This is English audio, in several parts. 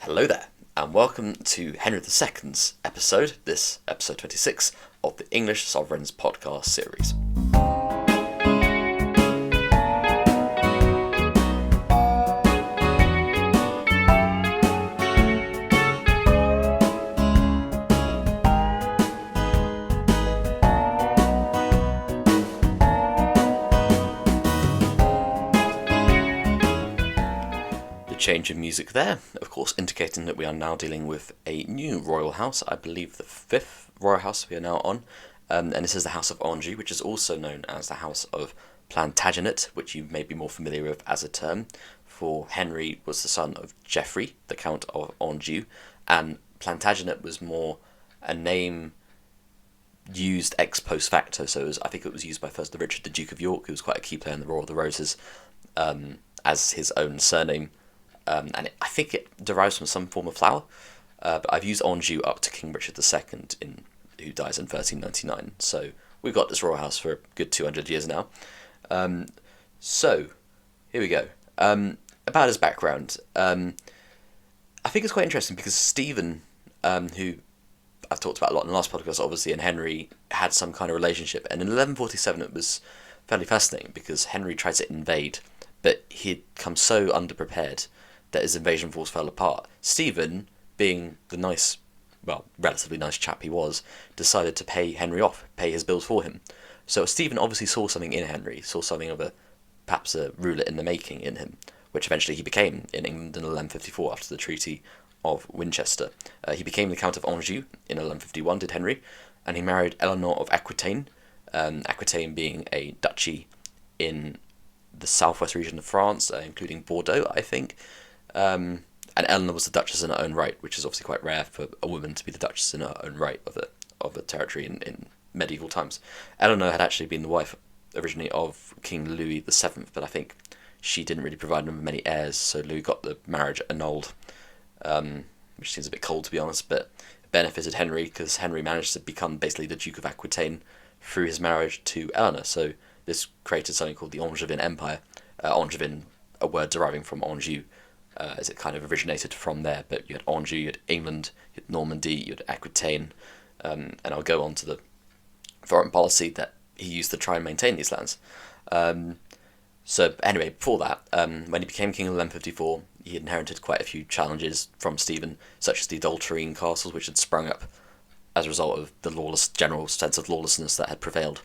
Hello there, and welcome to Henry II's episode, this episode 26 of the English Sovereigns podcast series. Change of music there, of course, indicating that we are now dealing with a new royal house, I believe the fifth royal house we are now on, and this is the House of Anjou, which is also known as the House of Plantagenet, which you may be more familiar with as a term, for Henry was the son of Geoffrey, the Count of Anjou, and Plantagenet was more a name used ex post facto, so I think it was used by first Richard, the Duke of York, who was quite a key player in the War of the Roses, as his own surname. I think it derives from some form of flower, but I've used Anjou up to King Richard II, who dies in 1399. So we've got this royal house for a good 200 years now. So here we go. About his background, I think it's quite interesting because Stephen, who I've talked about a lot in the last podcast, obviously, and Henry had some kind of relationship. And in 1147, it was fairly fascinating because Henry tried to invade, but he'd come so underprepared that his invasion force fell apart. Stephen, being the relatively nice chap he was, decided to pay Henry off, pay his bills for him. So Stephen obviously saw something in Henry, saw something of perhaps a ruler in the making in him, which eventually he became in England in 1154 after the Treaty of Winchester. He became the Count of Anjou in 1151, did Henry, and he married Eleanor of Aquitaine, Aquitaine being a duchy in the southwest region of France, including Bordeaux, I think. And Eleanor was the Duchess in her own right, which is obviously quite rare for a woman to be the Duchess in her own right of a territory in medieval times. Eleanor had actually been the wife originally of King Louis VII, but I think she didn't really provide him with many heirs, so Louis got the marriage annulled, which seems a bit cold to be honest, but it benefited Henry because Henry managed to become basically the Duke of Aquitaine through his marriage to Eleanor. So this created something called the Angevin Empire. Angevin, a word deriving from Anjou, as it kind of originated from there. But you had Anjou, you had England, you had Normandy, you had Aquitaine, and I'll go on to the foreign policy that he used to try and maintain these lands. So anyway, before that, when he became king in 1154, he inherited quite a few challenges from Stephen, such as the Adulterine castles, which had sprung up as a result of the general sense of lawlessness that had prevailed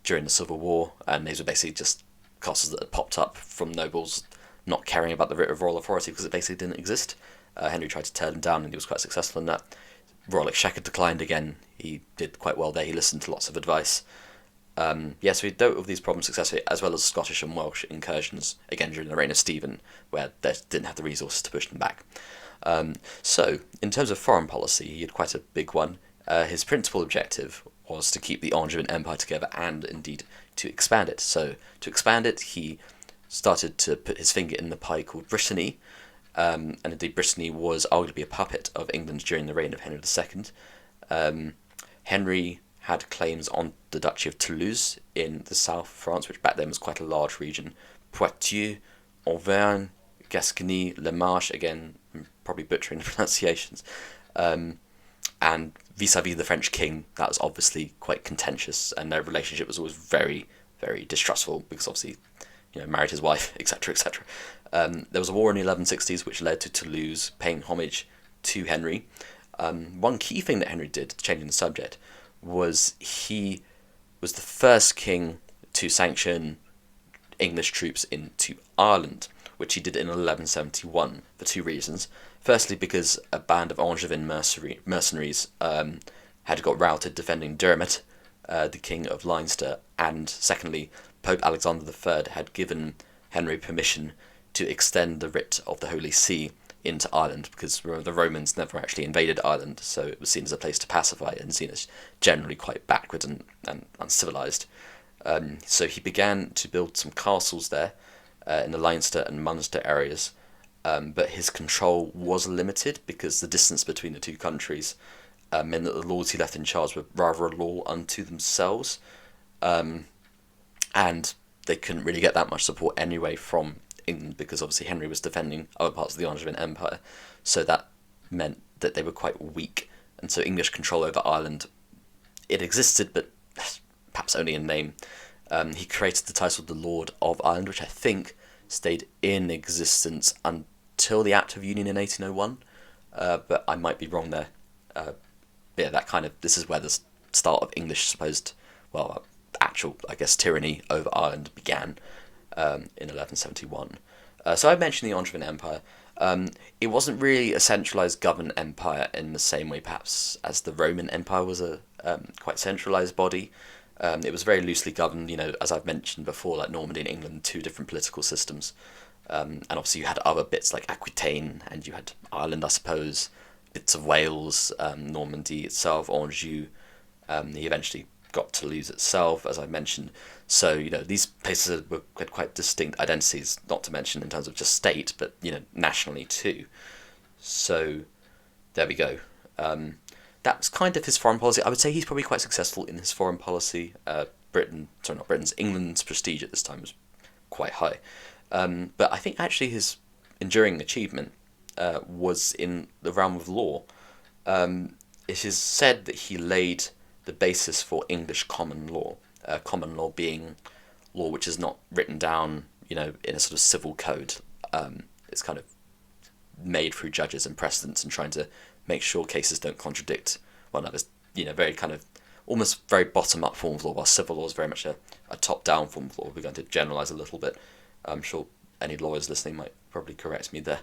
during the Civil War, and these were basically just castles that had popped up from nobles not caring about the writ of royal authority because it basically didn't exist. Henry tried to tear them down and he was quite successful in that. Royal Exchequer declined again. He did quite well there. He listened to lots of advice. So he dealt with these problems successfully, as well as Scottish and Welsh incursions, again during the reign of Stephen, where they didn't have the resources to push them back. So, in terms of foreign policy, he had quite a big one. His principal objective was to keep the Angevin Empire together and, indeed, to expand it. So, to expand it, he started to put his finger in the pie called Brittany, and indeed Brittany was arguably a puppet of England during the reign of Henry II. Henry had claims on the Duchy of Toulouse in the south of France, which back then was quite a large region. Poitiers, Auvergne, Gascony, La Marche, again, I'm probably butchering the pronunciations, and vis-a-vis the French king, that was obviously quite contentious, and their relationship was always very, very distrustful, because obviously, married his wife, etc., etc. There was a war in the 1160s which led to Toulouse paying homage to Henry. One key thing that Henry did, changing the subject, was he was the first king to sanction English troops into Ireland, which he did in 1171 for two reasons. Firstly, because a band of Angevin mercenaries had got routed defending Dermot, the king of Leinster, and secondly, Pope Alexander III had given Henry permission to extend the writ of the Holy See into Ireland, because the Romans never actually invaded Ireland, so it was seen as a place to pacify and seen as generally quite backward and uncivilized. So he began to build some castles there in the Leinster and Munster areas, but his control was limited because the distance between the two countries meant that the lords he left in charge were rather a law unto themselves, and they couldn't really get that much support anyway from England, because obviously Henry was defending other parts of the Angevin Empire, so that meant that they were quite weak, and so English control over Ireland, it existed, but perhaps only in name. He created the title the Lord of Ireland, which I think stayed in existence until the Act of Union in 1801, but I might be wrong there. Yeah, this is where the start of English supposed, actual, I guess, tyranny over Ireland began in 1171. So I mentioned the Angevin Empire. It wasn't really a centralized governed empire in the same way, perhaps, as the Roman Empire was a quite centralized body. It was very loosely governed, as I've mentioned before, like Normandy and England, two different political systems. And obviously you had other bits like Aquitaine, and you had Ireland, I suppose, bits of Wales, Normandy itself, Anjou. He eventually got Toulouse itself, as I mentioned. So, these places had quite distinct identities, not to mention in terms of just state, but, nationally too. So, there we go. That's kind of his foreign policy. I would say he's probably quite successful in his foreign policy. England's prestige at this time was quite high. But I think actually his enduring achievement was in the realm of law. It is said that he laid the basis for English common law. Common law being law which is not written down, in a sort of civil code. It's kind of made through judges and precedents and trying to make sure cases don't contradict one another. Very kind of almost very bottom-up form of law, while civil law is very much a top-down form of law. We're going to generalise a little bit. I'm sure any lawyers listening might probably correct me there.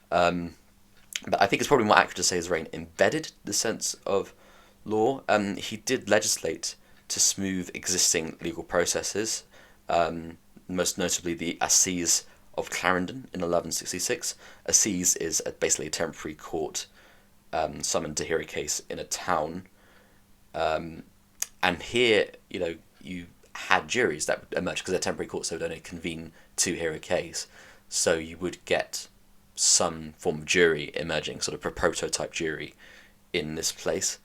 But I think it's probably more accurate to say his reign embedded the sense of law. He did legislate to smooth existing legal processes, most notably the Assize of Clarendon in 1166. Assize is basically a temporary court summoned to hear a case in a town. And here, you had juries that would emerge because they're temporary courts, so would only convene to hear a case. So you would get some form of jury emerging, sort of a prototype jury in this place.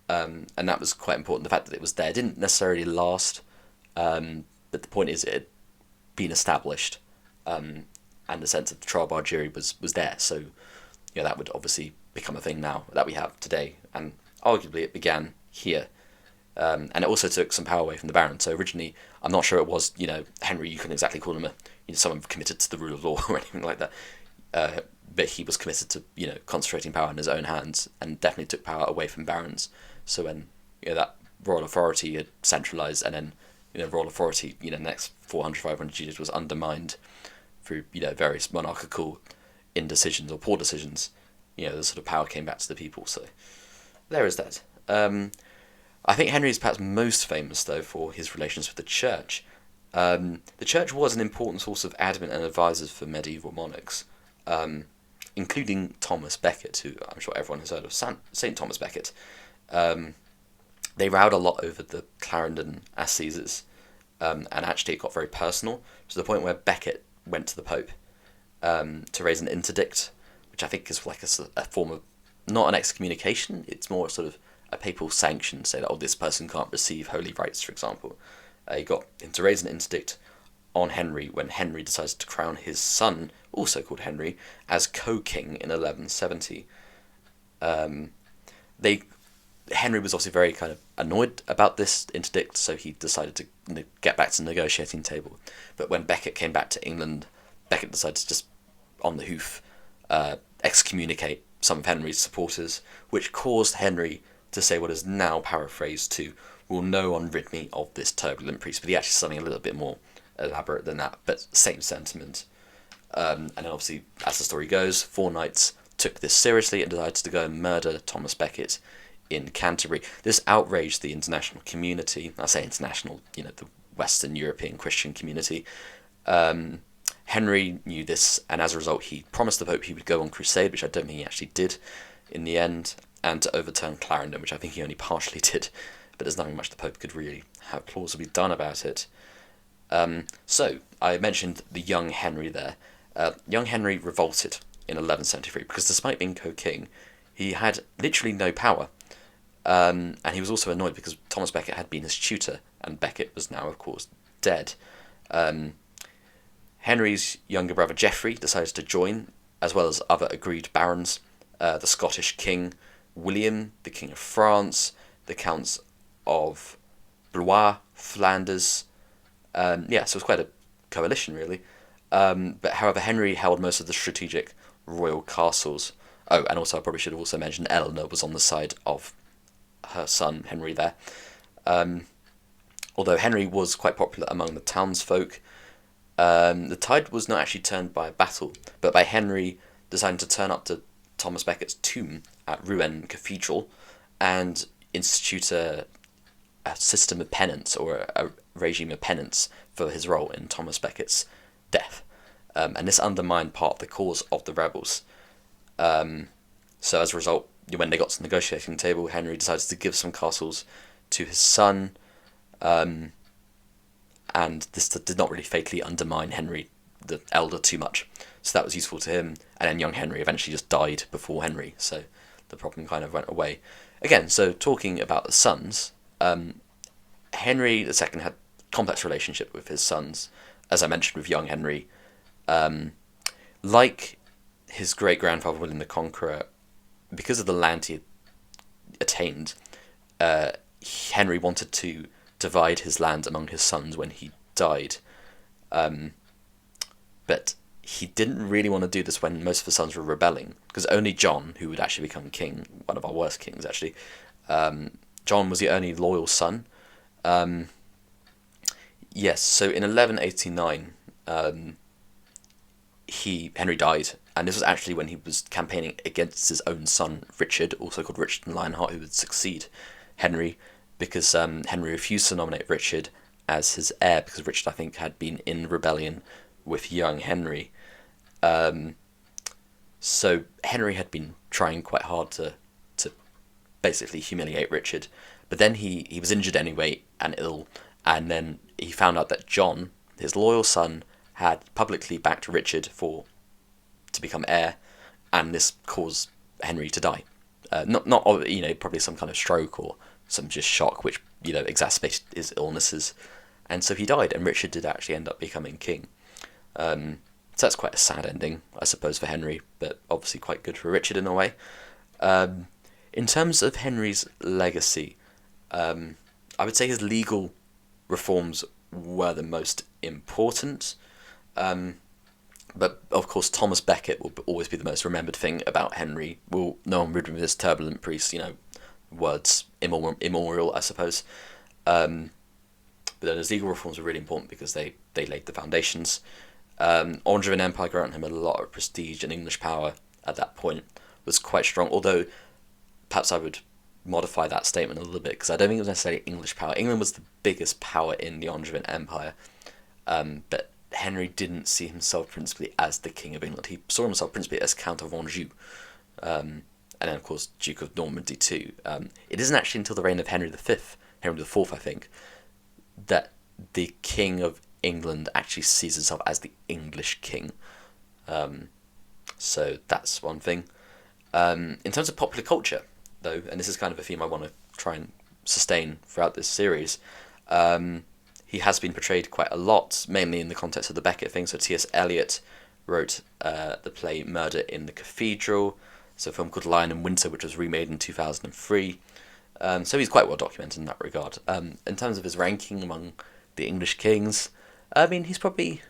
And that was quite important. The fact that it was there didn't necessarily last, but the point is it had been established, and the sense of the trial bar jury was there. So, that would obviously become a thing now that we have today, and arguably it began here. And it also took some power away from the baron. So originally, I'm not sure it was, Henry, you couldn't exactly call him someone committed to the rule of law or anything like that. But he was committed to, concentrating power in his own hands, and definitely took power away from barons. So when, that royal authority had centralised, and then, royal authority, the next 400, 500 years was undermined through, various monarchical indecisions or poor decisions, the sort of power came back to the people. So there is that. I think Henry is perhaps most famous, though, for his relations with the church. The church was an important source of admin and advisors for medieval monarchs, including Thomas Becket, who I'm sure everyone has heard of, St. Thomas Becket. They rowed a lot over the Clarendon Assizes, and actually it got very personal, to the point where Becket went to the Pope to raise an interdict, which I think is like a form of, not an excommunication, it's more sort of a papal sanction, say that, this person can't receive holy rites, for example. He got him to raise an interdict on Henry when Henry decided to crown his son, also called Henry, as co-king in 1170. Henry was obviously very kind of annoyed about this interdict, so he decided to get back to the negotiating table. But when Becket came back to England, Becket decided to just, on the hoof, excommunicate some of Henry's supporters, which caused Henry to say what is now paraphrased to, "Will no one rid me of this turbulent priest?" But he actually said something a little bit more elaborate than that, but same sentiment. And then obviously, as the story goes, 4 knights took this seriously and decided to go and murder Thomas Becket in Canterbury. This outraged the international community. I say international, the Western European Christian community. Henry knew this, and as a result, he promised the Pope he would go on crusade, which I don't think he actually did in the end, and to overturn Clarendon, which I think he only partially did, but there's nothing much the Pope could really have plausibly done about it. So, I mentioned the young Henry there. Young Henry revolted in 1173, because despite being co-king, he had literally no power. And he was also annoyed because Thomas Becket had been his tutor, and Becket was now, of course, dead. Henry's younger brother Geoffrey decided to join, as well as other aggrieved barons, the Scottish king William, the king of France, the counts of Blois, Flanders. So it was quite a coalition, really. But however, Henry held most of the strategic royal castles. Oh, and also I probably should have also mentioned Eleanor was on the side of her son Henry there. Although Henry was quite popular among the townsfolk, the tide was not actually turned by a battle, but by Henry deciding to turn up to Thomas Becket's tomb at Rouen Cathedral and institute a system of penance, or a regime of penance for his role in Thomas Becket's death. And this undermined part of the cause of the rebels. So as a result, when they got to the negotiating table, Henry decided to give some castles to his son, and this did not really fatally undermine Henry the elder too much. So that was useful to him, and then young Henry eventually just died before Henry, so the problem kind of went away. Again, so talking about the sons, Henry II had a complex relationship with his sons, as I mentioned with young Henry. Like his great-grandfather William the Conqueror, because of the land he attained, Henry wanted to divide his land among his sons when he died. But he didn't really want to do this when most of his sons were rebelling, because only John, who would actually become king, one of our worst kings actually, John was the only loyal son. Yes, so in 1189, Henry died, and this was actually when he was campaigning against his own son Richard, also called Richard and Lionheart, who would succeed Henry, because Henry refused to nominate Richard as his heir, because Richard, I think, had been in rebellion with young Henry. So Henry had been trying quite hard to basically humiliate Richard, but then he was injured anyway and ill, and then he found out that John, his loyal son, had publicly backed Richard to become heir, and this caused Henry to die. Not probably some kind of stroke or some just shock, which exacerbated his illnesses, and so he died, and Richard did actually end up becoming king. So that's quite a sad ending, I suppose, for Henry, but obviously quite good for Richard in a way. In terms of Henry's legacy, I would say his legal reforms were the most important. But of course, Thomas Becket will always be the most remembered thing about Henry. We'll know him with this turbulent priest, words immemorial, I suppose. But then his legal reforms were really important because they laid the foundations. Angevin Empire granted him a lot of prestige, and English power at that point was quite strong, although perhaps I would modify that statement a little bit, because I don't think it was necessarily English power. England was the biggest power in the Angevin Empire, but Henry didn't see himself principally as the King of England. He saw himself principally as Count of Anjou, and then of course Duke of Normandy too. It isn't actually until the reign of Henry IV, I think, that the King of England actually sees himself as the English king. So that's one thing. In terms of popular culture, though, and this is kind of a theme I want to try and sustain throughout this series, he has been portrayed quite a lot, mainly in the context of the Becket thing. So T.S. Eliot wrote the play Murder in the Cathedral. It's a film called Lion in Winter, which was remade in 2003. So he's quite well documented in that regard. In terms of his ranking among the English kings, I mean, he's probably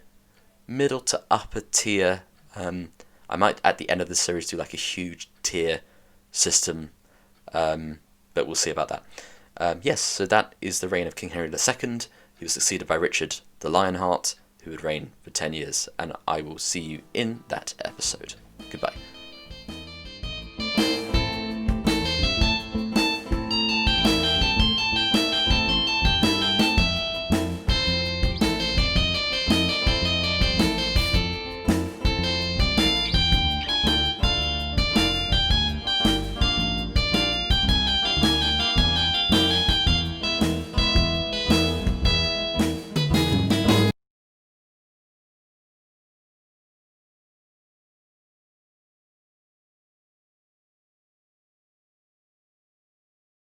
middle to upper tier. I might, at the end of the series, do like a huge tier system, but we'll see about that. Yes, so that is the reign of King Henry II. He was succeeded by Richard the Lionheart, who would reign for 10 years, and I will see you in that episode. Goodbye.